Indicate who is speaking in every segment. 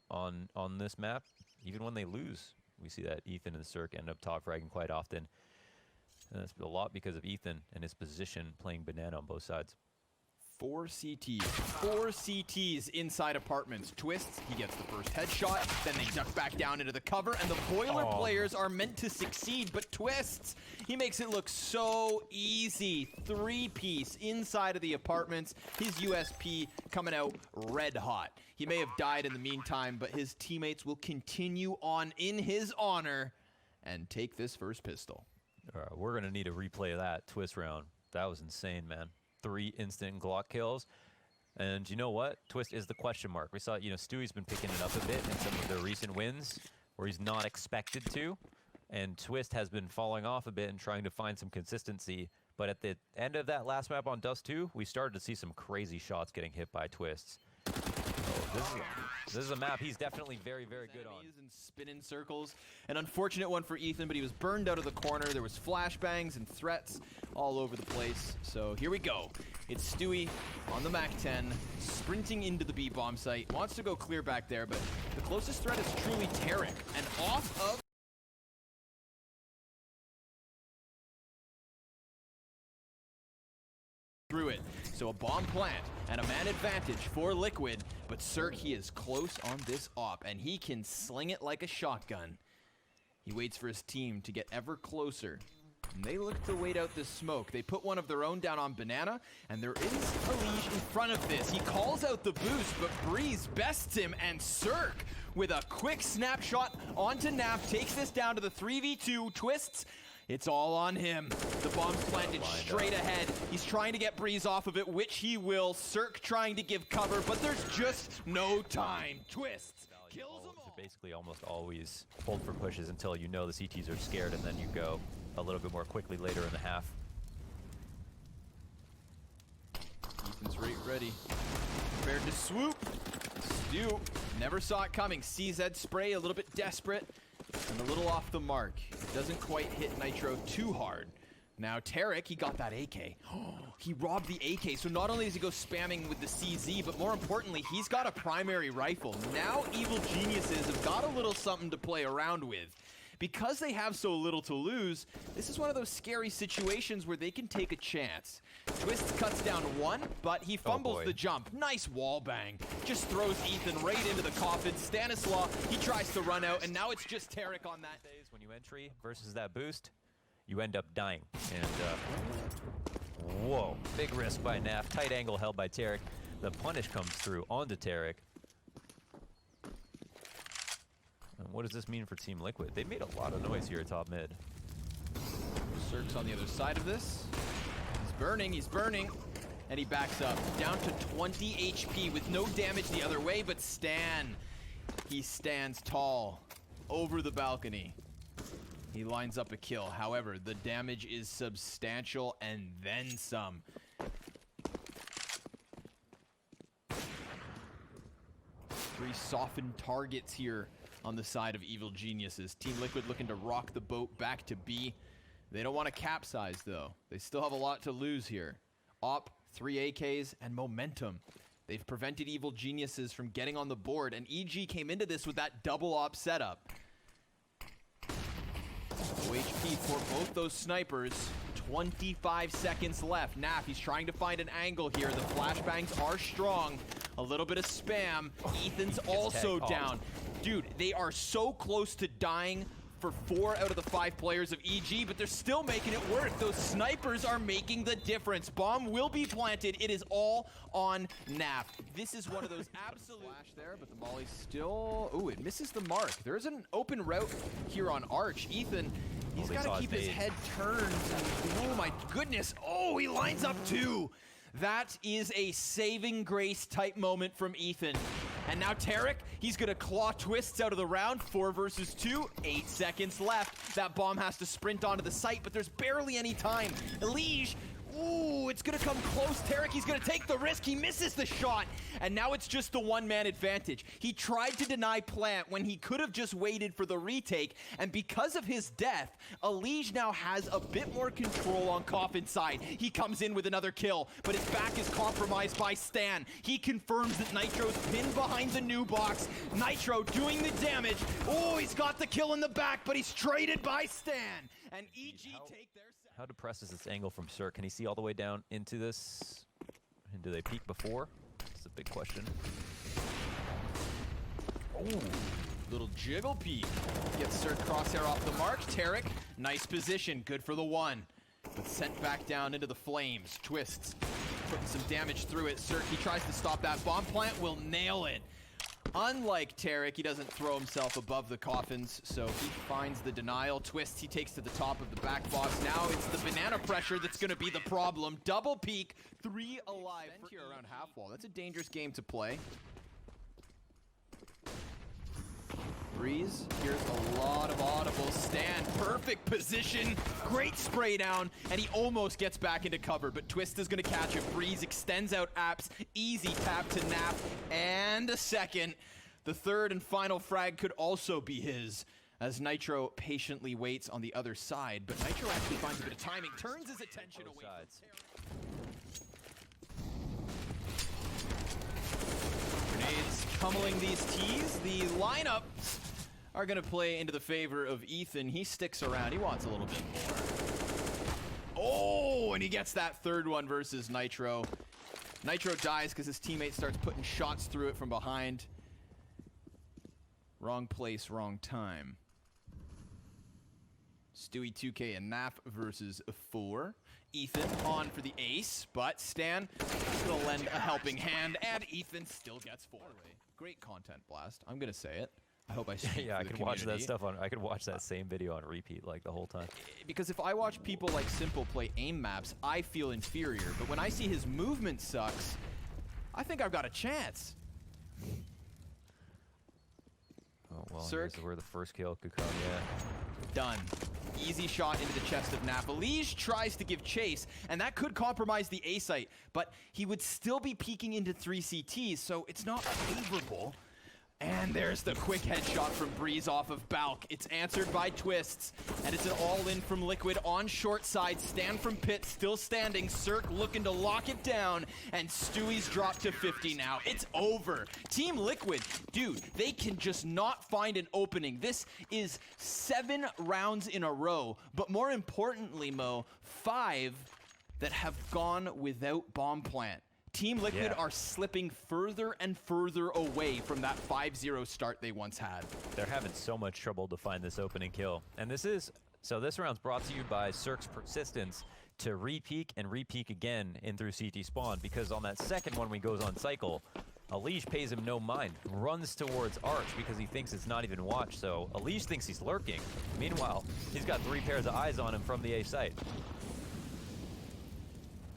Speaker 1: on this map. Even when they lose, we see that Ethan and Cirque end up top fragging quite often. And that's a lot because of Ethan and his position playing banana on both sides.
Speaker 2: 4 CTs inside apartments. Twists, he gets the first headshot, then they duck back down into the cover, and the Boiler players are meant to succeed, but Twists, he makes it look so easy. 3-piece inside of the apartments, his USP coming out red hot. He may have died in the meantime, but his teammates will continue on in his honor and take this first pistol.
Speaker 1: All right, we're gonna need a replay of that Twist round. That was insane, man. 3 instant Glock kills. And you know what? Twist is the question mark. We saw, Stewie's been picking it up a bit in some of their recent wins where he's not expected to. And Twist has been falling off a bit and trying to find some consistency. But at the end of that last map on Dust 2, we started to see some crazy shots getting hit by Twists. So this is a map he's definitely very, very good on.
Speaker 2: And spin in circles. An unfortunate one for Ethan, but he was burned out of the corner. There was flashbangs and threats all over the place. So here we go. It's Stewie on the MAC-10, sprinting into the B-bomb site. Wants to go clear back there, but the closest threat is truly Tarek. And off of through it. So a bomb plant and a man advantage for Liquid, but Cirque, he is close on this op, and he can sling it like a shotgun. He waits for his team to get ever closer, and they look to wait out this smoke. They put one of their own down on Banana, and there is a Liege in front of this. He calls out the boost, but Breeze bests him, and Cirque, with a quick snapshot onto Naf, takes this down to the 3v2, Twists. It's all on him. The bomb's planted straight ahead. He's trying to get Breeze off of it, which he will. Cirque trying to give cover, but there's just no time. Twists kills them all.
Speaker 1: Basically almost always hold for pushes until you know the CTs are scared, and then you go a little bit more quickly later in the half.
Speaker 2: Ethan's right ready. Prepared to swoop. Stu never saw it coming. CZ spray a little bit desperate. And a little off the mark. Doesn't quite hit Nitro too hard. Now Tarek, he got that AK. He robbed the AK, so not only does he go spamming with the CZ, but more importantly, he's got a primary rifle. Now Evil Geniuses have got a little something to play around with. Because they have so little to lose, this is one of those scary situations where they can take a chance. Twist cuts down one, but he fumbles the jump. Nice wall bang. Just throws Ethan right into the coffin. Stanislaw, he tries to run out, and now it's just Tarek on that.
Speaker 1: When you entry versus that boost, you end up dying. And, whoa, big risk by Naf. Tight angle held by Tarek. The punish comes through onto Tarek. And what does this mean for Team Liquid? They made a lot of noise here at top mid.
Speaker 2: Cirque's on the other side of this. He's burning, and he backs up. Down to 20 HP with no damage the other way, but Stan, he stands tall over the balcony. He lines up a kill. However, the damage is substantial and then some. Three softened targets here on the side of Evil Geniuses. Team Liquid looking to rock the boat back to B. They don't want to capsize, though. They still have a lot to lose here. Op, 3 AKs, and momentum. They've prevented Evil Geniuses from getting on the board, and EG came into this with that double op setup. OHP for both those snipers. 25 seconds left. Naf, he's trying to find an angle here. The flashbangs are strong. A little bit of spam. Ethan's also down. Dude, they are so close to dying for 4 out of the 5 players of EG, but they're still making it work. Those snipers are making the difference. Bomb will be planted. It is all on Naf. This is one of those absolute flash there, but the molly's still... Ooh, it misses the mark. There is an open route here on Arch. Ethan, he's got to keep his head turned. Oh my goodness. Oh, he lines up 2. That is a saving grace type moment from Ethan. And now Tarek, he's gonna claw Twists out of the round. 4 versus 2, 8 seconds left. That bomb has to sprint onto the site, but there's barely any time. Liege Ooh, it's gonna come close. Tarek, he's gonna take the risk. He misses the shot. And now it's just the one-man advantage. He tried to deny Plant when he could have just waited for the retake. And because of his death, Elige now has a bit more control on Coffin side. He comes in with another kill, but his back is compromised by Stan. He confirms that Nitro's pinned behind the new box. Nitro doing the damage. Oh, he's got the kill in the back, but he's traded by Stan. And EG take their...
Speaker 1: How depressed is this angle from Cirque? Can he see all the way down into this? And do they peek before? That's a big question.
Speaker 2: Oh, little jiggle peek. Gets Cirque crosshair off the mark. Tarek, nice position. Good for the one. But sent back down into the flames. Twists. Putting some damage through it. Cirque, he tries to stop that. Bomb Plant will nail it. Unlike Tarek, he doesn't throw himself above the coffins, so he finds the denial. Twists, he takes to the top of the back box. Now it's the banana pressure that's going to be the problem. Double peek, 3 alive here around half wall. That's a dangerous game to play. Breeze, here's a lot of audibles. Stan, perfect position, great spray down, and he almost gets back into cover, but Twist is gonna catch it. Breeze extends out apps, easy tap to Nap, and a second. The third and final frag could also be his, as Nitro patiently waits on the other side, but Nitro actually finds a bit of timing, turns his attention away from Grenades pummeling these T's. The lineups are going to play into the favor of Ethan. He sticks around. He wants a little bit more. Oh, and he gets that third one versus Nitro. Nitro dies because his teammate starts putting shots through it from behind. Wrong place, wrong time. Stewie 2K and Nap versus 4. Ethan on for the ace, but Stan is going to lend a helping hand, and Ethan still gets 4. Great content blast. I'm going to say it. I hope I speak
Speaker 1: Yeah,
Speaker 2: for
Speaker 1: I
Speaker 2: the
Speaker 1: could watch that
Speaker 2: community.
Speaker 1: stuff on. I could watch that same video on repeat like the whole time.
Speaker 2: Because if I watch people like Simple play aim maps, I feel inferior. But when I see his movement sucks, I think I've got a chance.
Speaker 1: Oh well,
Speaker 2: Cirque.
Speaker 1: here's where the first kill could come. Yeah.
Speaker 2: Done. Easy shot into the chest of Nap. Elige tries to give chase, and that could compromise the A site, but he would still be peeking into 3 CTs, so it's not favorable. And there's the quick headshot from Breeze off of Balk. It's answered by Twists, and it's an all-in from Liquid on short side. Stan from Pit still standing. Cirque looking to lock it down, and Stewie's dropped to 50 now. It's over. Team Liquid, dude, they can just not find an opening. This is 7 rounds in a row, but more importantly, Mo, 5 that have gone without Bomb Plant. Team Liquid are slipping further and further away from that 5-0 start they once had.
Speaker 1: They're having so much trouble to find this opening kill. And this round's brought to you by Cirque's persistence to re-peek and re-peek again in through CT spawn, because on that second one when he goes on cycle, Elige pays him no mind, runs towards Arch because he thinks it's not even watch, so Elige thinks he's lurking. Meanwhile, he's got 3 pairs of eyes on him from the A site.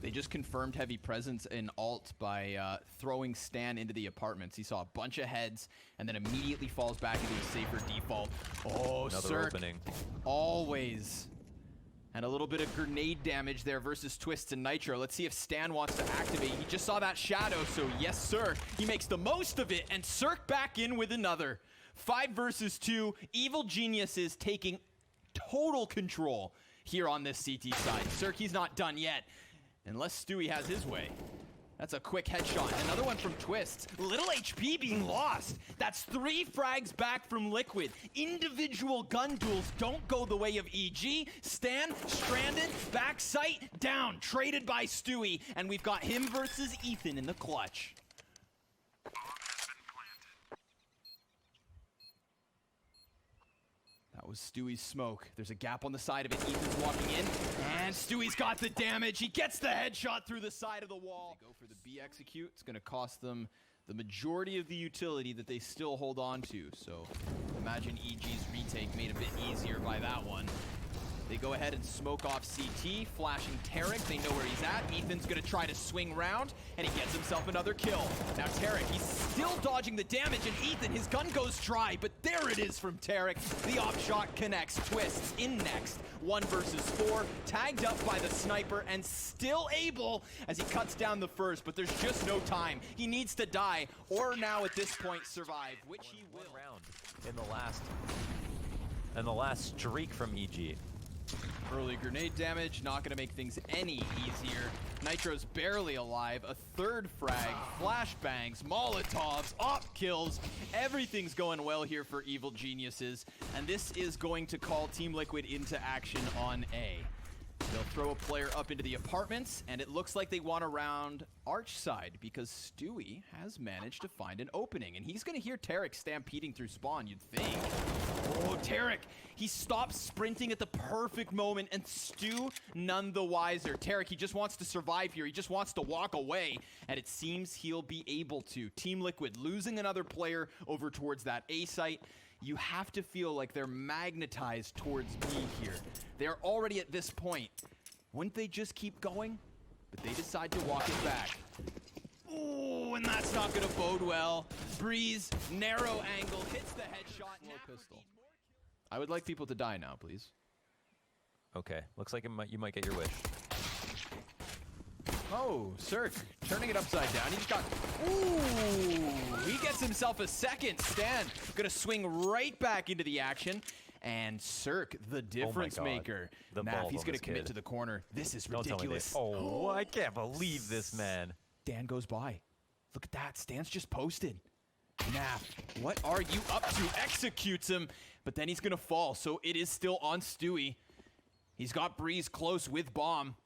Speaker 2: They just confirmed heavy presence in alt by throwing Stan into the apartments. He saw a bunch of heads and then immediately falls back into a safer default. Oh,
Speaker 1: Another
Speaker 2: Cirque,
Speaker 1: opening.
Speaker 2: always. And a little bit of grenade damage there versus Twists and Nitro. Let's see if Stan wants to activate. He just saw that shadow, so yes, sir. He makes the most of it, and Cirque back in with another. 5 versus 2. Evil Genius is taking total control here on this CT side. Cirque, he's not done yet. Unless Stewie has his way. That's a quick headshot. Another one from Twists. Little HP being lost. That's 3 frags back from Liquid. Individual gun duels don't go the way of EG. Stan, stranded, back sight, down. Traded by Stewie. And we've got him versus Ethan in the clutch. That was Stewie's smoke. There's a gap on the side of it. Ethan's walking in, and Stewie's got the damage. He gets the headshot through the side of the wall. They go for the B execute. It's going to cost them the majority of the utility that they still hold on to. So imagine EG's retake made a bit easier by that one. They go ahead and smoke off CT, flashing Tarek. They know where he's at. Ethan's gonna try to swing round, and he gets himself another kill. Now Tarek, he's still dodging the damage, and Ethan, his gun goes dry, but there it is from Tarek. The op shot connects, Twists in next. 1 versus 4, tagged up by the sniper, and still able as he cuts down the first, but there's just no time. He needs to die, or now at this point survive, which he will.
Speaker 1: One round in the last streak from EG.
Speaker 2: Early grenade damage, not gonna make things any easier. Nitro's barely alive, a third frag, flashbangs, Molotovs, op kills. Everything's going well here for Evil Geniuses, and this is going to call Team Liquid into action on A. They'll throw a player up into the apartments, and it looks like they want around Arch side because Stewie has managed to find an opening, and he's gonna hear Tarek stampeding through spawn, you'd think. Oh, Tarek, he stops sprinting at the perfect moment, and Stu none the wiser. Tarek, he just wants to survive here. He just wants to walk away, and it seems he'll be able to. Team Liquid losing another player over towards that A site. You have to feel like they're magnetized towards B here. They're already at this point. Wouldn't they just keep going? But they decide to walk it back. Ooh, and that's not gonna bode well. Breeze, narrow angle, hits the headshot. No pistol. I would like people to die now, please.
Speaker 1: Okay, looks like you might get your wish.
Speaker 2: Oh, Cirque, turning it upside down. He just got, ooh, he gets himself a second. Stan gonna swing right back into the action. And Cirque, the difference maker.
Speaker 1: The
Speaker 2: Nav,
Speaker 1: balls
Speaker 2: he's
Speaker 1: on
Speaker 2: gonna
Speaker 1: this
Speaker 2: commit
Speaker 1: kid.
Speaker 2: to the corner. This is
Speaker 1: Don't tell me
Speaker 2: ridiculous.
Speaker 1: this. Oh, I can't believe this, man.
Speaker 2: Dan goes by. Look at that, Stan's just posted. Nav, what are you up to? Executes him, but then he's gonna fall, so it is still on Stewie. He's got Breeze close with bomb.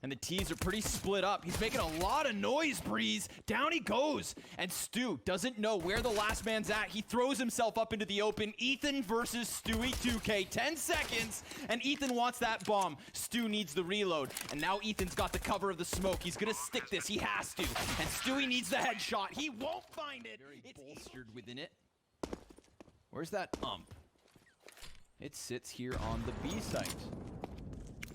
Speaker 2: And the T's are pretty split up. He's making a lot of noise, Breeze. Down he goes. And Stu doesn't know where the last man's at. He throws himself up into the open. Ethan versus Stewie 2K. 10 seconds. And Ethan wants that bomb. Stu needs the reload. And now Ethan's got the cover of the smoke. He's going to stick this. He has to. And Stewie needs the headshot. He won't find it. It's bolstered within it. Where's that ump? It sits here on the B site.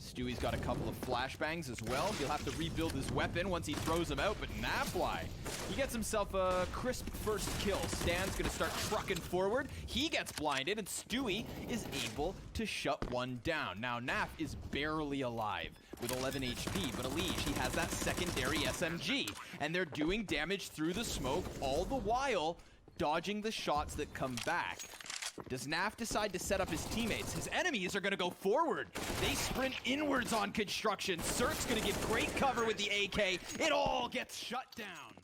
Speaker 2: Stewie's got a couple of flashbangs as well. He'll have to rebuild his weapon once he throws him out, but Nafly, he gets himself a crisp first kill. Stan's gonna start trucking forward. He gets blinded, and Stewie is able to shut one down. Now, Naf is barely alive with 11 HP, but Elige, he has that secondary SMG, and they're doing damage through the smoke, all the while dodging the shots that come back. Does Naf decide to set up his teammates? His enemies are going to go forward. They sprint inwards on construction. Cirque's going to give great cover with the AK. It all gets shut down.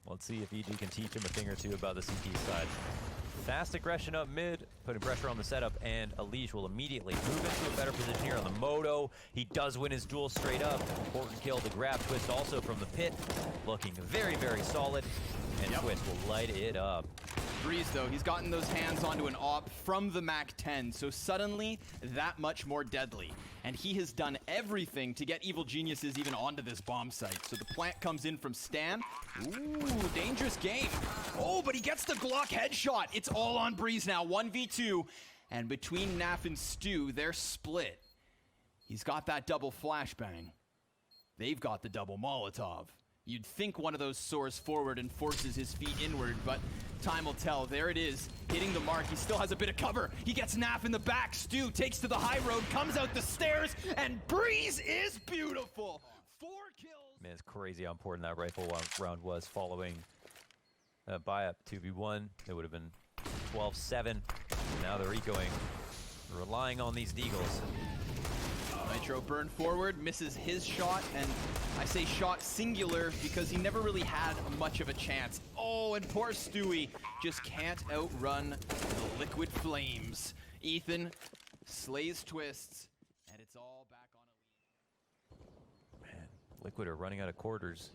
Speaker 1: Let's see if EG can teach him a thing or two about the CT side. Fast aggression up mid, putting pressure on the setup, and Elige will immediately move into a better position here on the Moto. He does win his duel straight up. Important kill to grab. Twist also from the pit, looking very, very solid. And Twist will light it up.
Speaker 2: Breeze, though, he's gotten those hands onto an op from the MAC-10, so suddenly that much more deadly. And he has done everything to get Evil Geniuses even onto this bomb site. So the plant comes in from Stan. Ooh, dangerous game. Oh, but he gets the Glock headshot. It's all on Breeze now, 1v2. And between Naf and Stu, they're split. He's got that double flashbang. They've got the double Molotov. You'd think one of those soars forward and forces his feet inward, but time will tell. There it is, hitting the mark. He still has a bit of cover. He gets Naf in the back. Stu takes to the high road, comes out the stairs, and Breeze is beautiful. 4 kills.
Speaker 1: Man, it's crazy how important that rifle round was following buy up 2v1. It would have been 12-7. Now they're ecoing, relying on these deagles.
Speaker 2: Nitro burn forward, misses his shot, and I say shot singular because he never really had much of a chance. Oh, and poor Stewie just can't outrun the liquid flames. Ethan slays Twists, and it's all back on Elige.
Speaker 1: Man, Liquid are running out of quarters.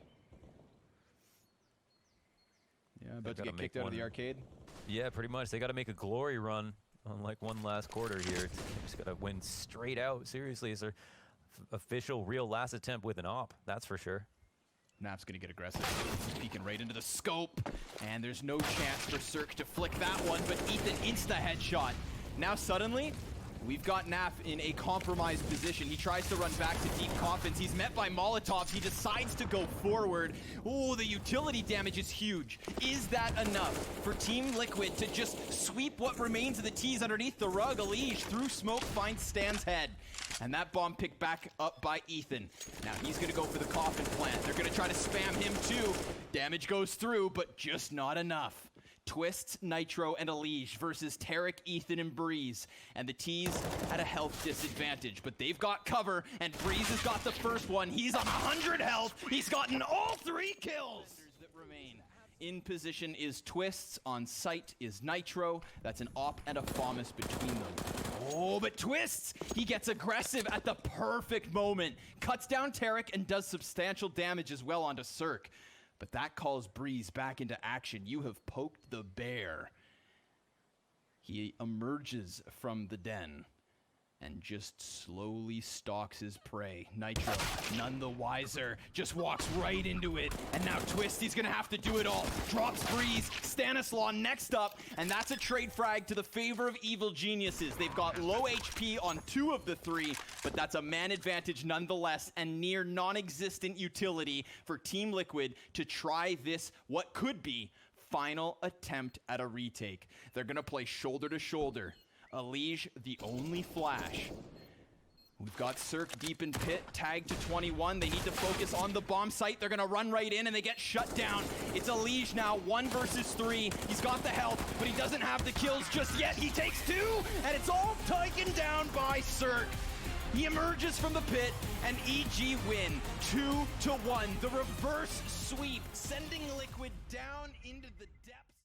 Speaker 2: Yeah, about to get kicked out of the arcade.
Speaker 1: Yeah, pretty much. They got to make a glory run on like one last quarter here. They just got to win straight out. Seriously, it's their official real last attempt with an op. That's for sure.
Speaker 2: Naf's gonna get aggressive. Peeking right into the scope. And there's no chance for Cirque to flick that one, but Ethan insta headshot. Now suddenly, We've got Naf in a compromised position. He tries to run back to deep coffins. He's met by Molotovs. He decides to go forward. Oh, the utility damage is huge. Is that enough for Team Liquid to just sweep what remains of the T's underneath the rug? Elige through smoke finds Stan's head. And that bomb picked back up by Ethan. Now he's gonna go for the coffin plant. They're gonna try to spam him too. Damage goes through, but just not enough. Twists, Nitro, and Elige versus Taric, Ethan, and Breeze. And the T's at a health disadvantage, but they've got cover, and Breeze has got the first one. He's on 100 health. He's gotten all 3 kills that remain. In position is Twists. On site is Nitro. That's an op and a FAMAS between them. Oh, but Twists, he gets aggressive at the perfect moment. Cuts down Taric and does substantial damage as well onto Cirque. But that calls Breeze back into action. You have poked the bear. He emerges from the den and just slowly stalks his prey. Nitro, none the wiser, just walks right into it. And now Twist, he's gonna have to do it all. Drops Breeze, Stanislaw next up, and that's a trade frag to the favor of Evil Geniuses. They've got low HP on 2 of the 3, but that's a man advantage nonetheless, and near non-existent utility for Team Liquid to try this, what could be, final attempt at a retake. They're gonna play shoulder to shoulder. Elige, the only flash. We've got Cirque deep in pit, tagged to 21. They need to focus on the bomb site. They're gonna run right in and they get shut down. It's Elige now, 1 versus 3. He's got the health, but he doesn't have the kills just yet. He takes 2, and it's all taken down by Cirque. He emerges from the pit, and EG win 2-1. The reverse sweep, sending Liquid down into the depths.